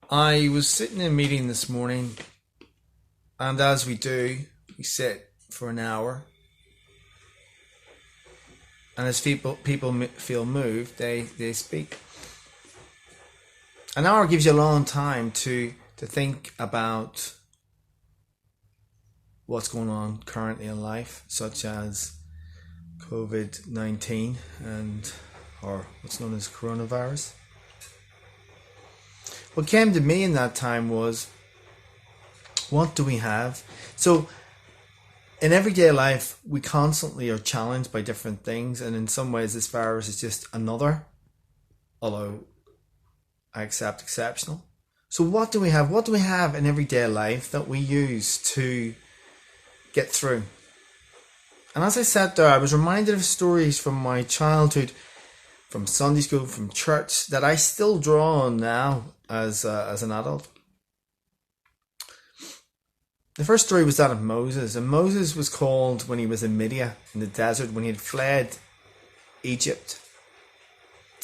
I was sitting in a meeting this morning, and as we do, we sit for an hour, and as people feel moved, they speak. An hour gives you a long time to think about what's going on currently in life, such as COVID-19 or what's known as coronavirus. What came to me in that time was, what do we have? So in everyday life, we constantly are challenged by different things, and in some ways this virus is just another, although I accept exceptional. So what do we have? What do we have in everyday life that we use to get through? And as I sat there, I was reminded of stories from my childhood, from Sunday school, from church, that I still draw on now as an adult. The first story was that of Moses, and Moses was called when he was in Midian, in the desert, when he had fled Egypt,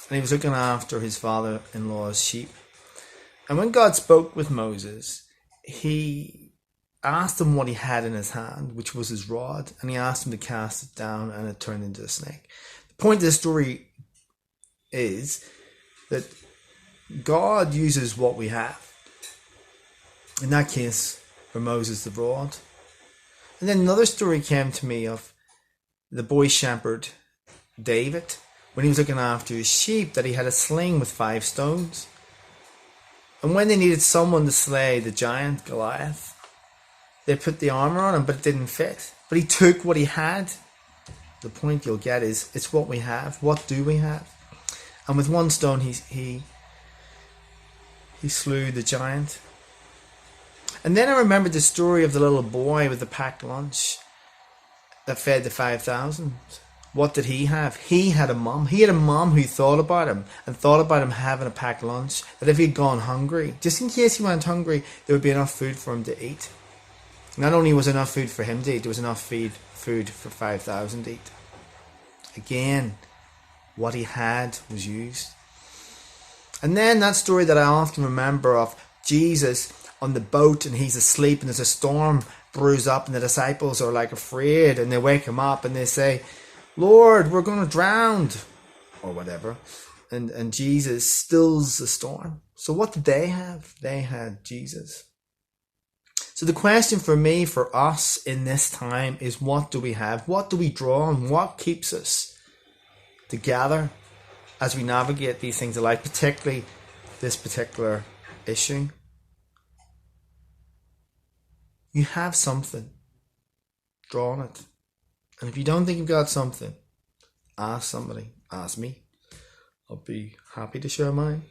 and he was looking after his father-in-law's sheep. And when God spoke with Moses, he asked him what he had in his hand, which was his rod, and he asked him to cast it down, and it turned into a snake. The point of the story is that God uses what we have. In that case, for Moses, the rod. And then another story came to me of the boy shepherd David, when he was looking after his sheep, that he had a sling with 5 stones. And when they needed someone to slay the giant Goliath, they put the armor on him, but it didn't fit. But he took what he had. The point you'll get is, it's what we have. What do we have? And with 1 stone, he slew the giant. And then I remembered the story of the little boy with the packed lunch that fed the 5,000. What did he have? He had a mum. He had a mum who thought about him and thought about him having a packed lunch, that if he'd gone hungry, just in case he went hungry, there would be enough food for him to eat. Not only was enough food for him to eat, there was enough food for 5,000 to eat. Again, what he had was used. And then that story that I often remember of Jesus on the boat, and he's asleep, and there's a storm brews up, and the disciples are like afraid, and they wake him up and they say, "Lord, we're going to drown," or whatever. And Jesus stills the storm. So what did they have? They had Jesus. So the question for me, for us in this time, is, what do we have? What do we draw on? What keeps us together as we navigate these things of life, particularly this particular issue? You have something. Draw on it. And if you don't think you've got something, ask somebody. Ask me. I'll be happy to share mine.